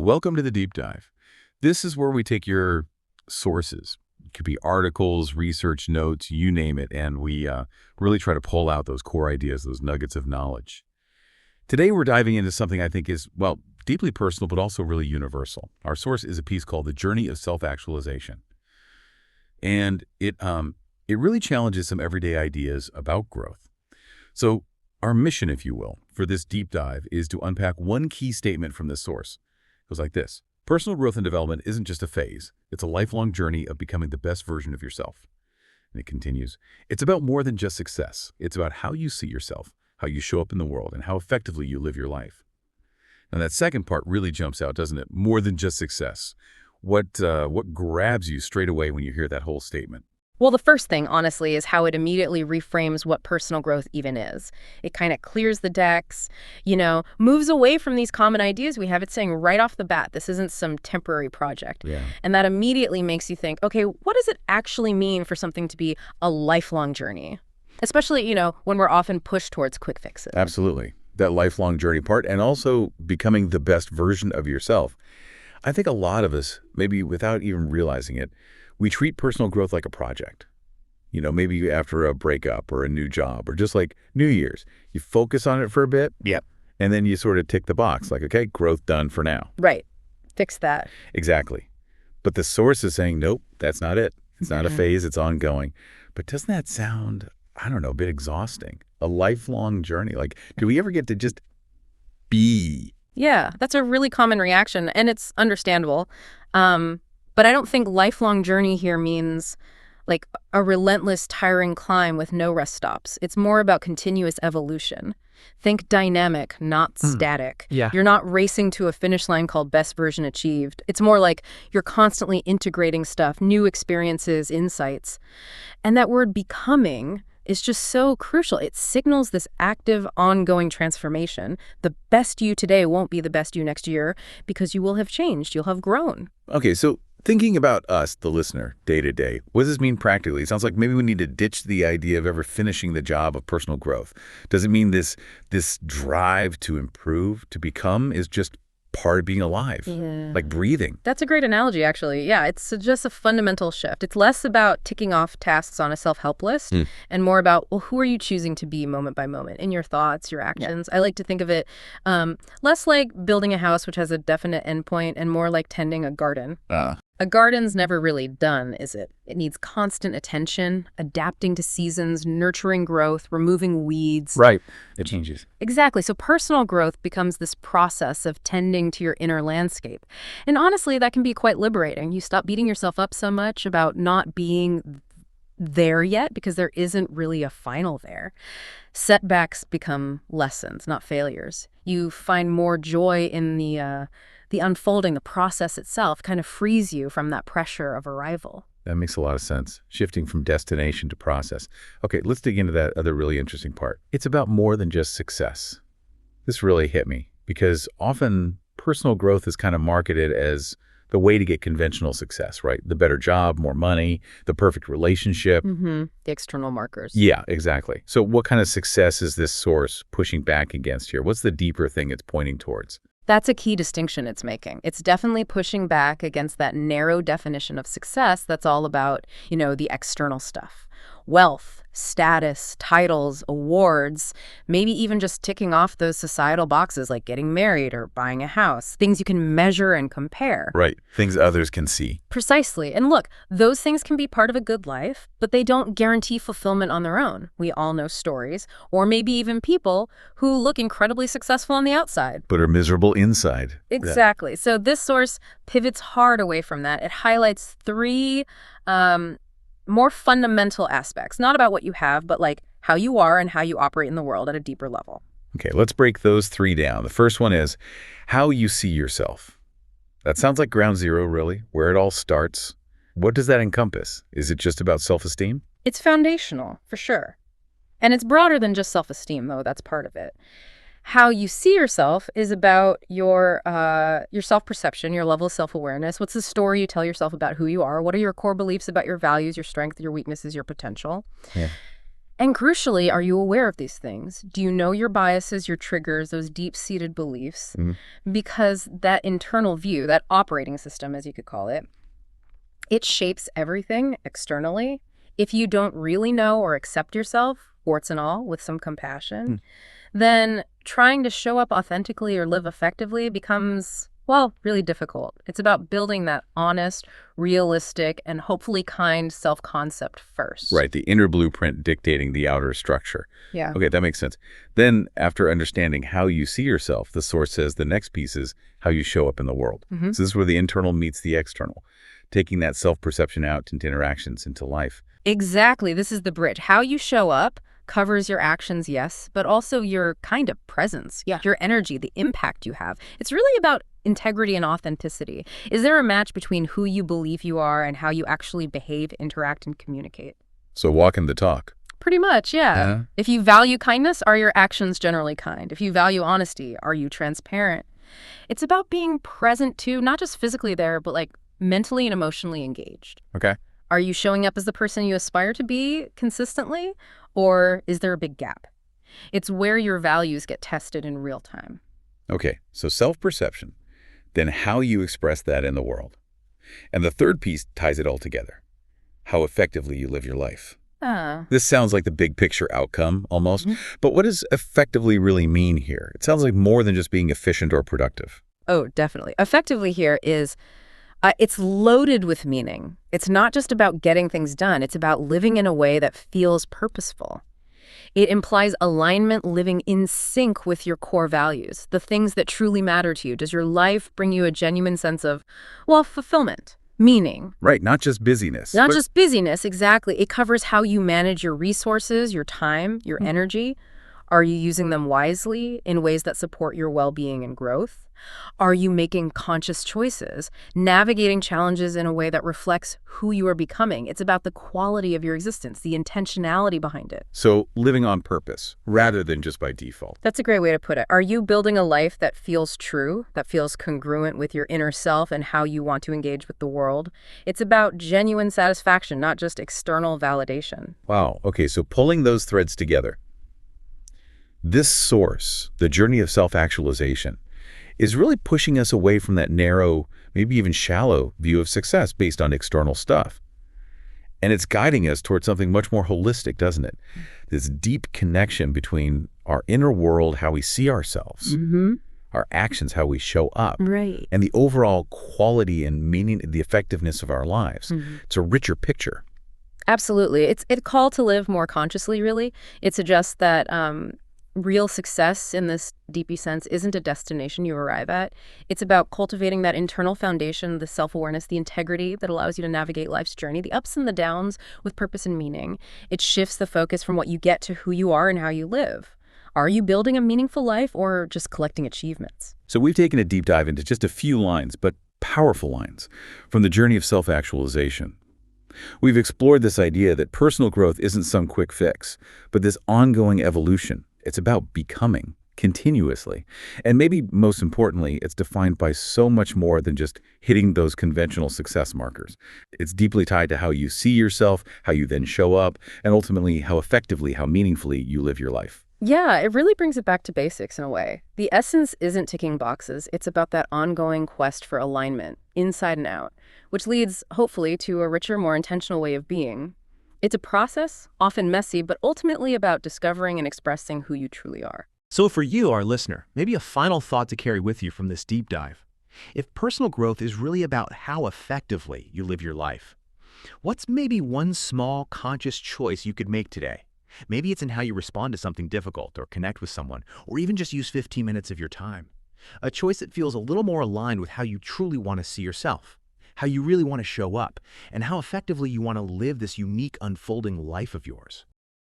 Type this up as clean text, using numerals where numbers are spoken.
Welcome to the Deep Dive. This is where we take your sources. It could be articles, research notes, you name it, and we really try to pull out those core ideas, those nuggets of knowledge. Today we're diving into something I think is, well, deeply personal, but also really universal. Our source is a piece called The Journey of Self-Actualization. And it really challenges some everyday ideas about growth. So our mission, if you will, for this deep dive is to unpack one key statement from this source. It goes like this: personal growth and development isn't just a phase. It's a lifelong journey of becoming the best version of yourself. And it continues, it's about more than just success. It's about how you see yourself, how you show up in the world, and how effectively you live your life. Now that second part really jumps out, doesn't it? More than just success. What grabs you straight away when you hear that whole statement? Well, the first thing, honestly, is how it immediately reframes what personal growth even is. It kind of clears the decks, moves away from these common ideas we have. It's saying right off the bat, this isn't some temporary project. Yeah. And that immediately makes you think, okay, what does it actually mean for something to be a lifelong journey? Especially, when we're often pushed towards quick fixes. Absolutely. That lifelong journey part, and also becoming the best version of yourself. I think a lot of us, maybe without even realizing it, we treat personal growth like a project. Maybe after a breakup or a new job or just like New Year's, you focus on it for a bit. Yep. And then you sort of tick the box like, okay, growth done for now. Right. Fix that. Exactly. But the source is saying, nope, that's not it. It's not a phase, it's ongoing. But doesn't that sound, I don't know, a bit exhausting? A lifelong journey. Like, do we ever get to just be? Yeah, that's a really common reaction, and it's understandable. But I don't think lifelong journey here means like a relentless, tiring climb with no rest stops. It's more about continuous evolution. Think dynamic, not static. Yeah. You're not racing to a finish line called best version achieved. It's more like you're constantly integrating stuff, new experiences, insights. And that word becoming is just so crucial. It signals this active, ongoing transformation. The best you today won't be the best you next year because you will have changed. You'll have grown. Okay, so thinking about us, the listener, day to day, what does this mean practically? It sounds like maybe we need to ditch the idea of ever finishing the job of personal growth. Does it mean this drive to improve, to become, is just part of being alive, like breathing? That's a great analogy, actually. Yeah, it's just a fundamental shift. It's less about ticking off tasks on a self-help list and more about, well, who are you choosing to be moment by moment in your thoughts, your actions? I like to think of it less like building a house, which has a definite endpoint, and more like tending a garden. A garden's never really done, is it? It needs constant attention, adapting to seasons, nurturing growth, removing weeds. Right. It changes. Exactly. So personal growth becomes this process of tending to your inner landscape. And honestly, that can be quite liberating. You stop beating yourself up so much about not being there yet because there isn't really a final there. Setbacks become lessons, not failures. You find more joy in the unfolding, the process itself kind of frees you from that pressure of arrival. That makes a lot of sense. Shifting from destination to process. Okay, let's dig into that other really interesting part. It's about more than just success. This really hit me because often personal growth is kind of marketed as the way to get conventional success, right? The better job, more money, the perfect relationship. The external markers. Yeah, exactly. So what kind of success is this source pushing back against here? What's the deeper thing it's pointing towards? That's a key distinction it's making. It's definitely pushing back against that narrow definition of success that's all about, the external stuff. Wealth, status, titles, awards, maybe even just ticking off those societal boxes like getting married or buying a house, things you can measure and compare. Right, things others can see. Precisely. And look, those things can be part of a good life, but they don't guarantee fulfillment on their own. We all know stories, or maybe even people who look incredibly successful on the outside, but are miserable inside. Exactly. Yeah. So this source pivots hard away from that. It highlights three more fundamental aspects, not about what you have, but like how you are and how you operate in the world at a deeper level. Okay, let's break those three down. The first one is how you see yourself. That sounds like ground zero, really, where it all starts. What does that encompass? Is it just about self-esteem? It's foundational, for sure. And it's broader than just self-esteem, though. That's part of it. How you see yourself is about your self-perception, your level of self-awareness. What's the story you tell yourself about who you are? What are your core beliefs about your values, your strengths, your weaknesses, your potential? Yeah. And crucially, are you aware of these things? Do you know your biases, your triggers, those deep-seated beliefs? Mhm. Because that internal view, that operating system, as you could call it, it shapes everything externally. If you don't really know or accept yourself, warts and all, with some compassion, then trying to show up authentically or live effectively becomes, well, really difficult. It's about building that honest, realistic, and hopefully kind self-concept first. Right, the inner blueprint dictating the outer structure. Yeah. Okay, that makes sense. Then, after understanding how you see yourself, the source says the next piece is how you show up in the world. Mm-hmm. So this is where the internal meets the external, taking that self-perception out into interactions, into life. Exactly. This is the bridge. How you show up covers your actions, yes, but also your kind of presence, your energy, the impact you have. It's really about integrity and authenticity. Is there a match between who you believe you are and how you actually behave, interact, and communicate? So walking the talk. Pretty much, yeah. Yeah. If you value kindness, are your actions generally kind? If you value honesty, are you transparent? It's about being present too, not just physically there, but like mentally and emotionally engaged. Okay. Are you showing up as the person you aspire to be consistently, or is there a big gap? It's where your values get tested in real time. Okay, so self-perception, then how you express that in the world. And the third piece ties it all together, how effectively you live your life. This sounds like the big picture outcome, almost. But what does effectively really mean here? It sounds like more than just being efficient or productive. Oh, definitely. Effectively here is, it's loaded with meaning. It's not just about getting things done. It's about living in a way that feels purposeful. It implies alignment, living in sync with your core values, the things that truly matter to you. Does your life bring you a genuine sense of, well, fulfillment, meaning? Right, not just busyness. Not just busyness, exactly. It covers how you manage your resources, your time, your energy. Are you using them wisely in ways that support your well-being and growth? Are you making conscious choices, navigating challenges in a way that reflects who you are becoming? It's about the quality of your existence, the intentionality behind it. So living on purpose, rather than just by default. That's a great way to put it. Are you building a life that feels true, that feels congruent with your inner self and how you want to engage with the world? It's about genuine satisfaction, not just external validation. Wow, okay, so pulling those threads together. This source, the journey of self-actualization, is really pushing us away from that narrow, maybe even shallow view of success based on external stuff. And it's guiding us towards something much more holistic, doesn't it? This deep connection between our inner world, how we see ourselves, our actions, how we show up, Right. and the overall quality and meaning, the effectiveness of our lives. It's a richer picture. Absolutely. It's a call to live more consciously, really. It suggests that real success in this deepy sense isn't a destination you arrive at. It's about cultivating that internal foundation, the self-awareness, the integrity that allows you to navigate life's journey, the ups and the downs with purpose and meaning. It shifts the focus from what you get to who you are and how you live. Are you building a meaningful life or just collecting achievements? So we've taken a deep dive into just a few lines, but powerful lines, from the journey of self-actualization. We've explored this idea that personal growth isn't some quick fix, but this ongoing evolution. It's about becoming continuously. And maybe most importantly, it's defined by so much more than just hitting those conventional success markers. It's deeply tied to how you see yourself, how you then show up, and ultimately how effectively, how meaningfully you live your life. Yeah, it really brings it back to basics in a way. The essence isn't ticking boxes. It's about that ongoing quest for alignment, inside and out, which leads, hopefully, to a richer, more intentional way of being. It's a process, often messy, but ultimately about discovering and expressing who you truly are. So for you, our listener, maybe a final thought to carry with you from this deep dive. If personal growth is really about how effectively you live your life, what's maybe one small conscious choice you could make today? Maybe it's in how you respond to something difficult or connect with someone, or even just use 15 minutes of your time. A choice that feels a little more aligned with how you truly want to see yourself, how you really want to show up, and how effectively you want to live this unique unfolding life of yours.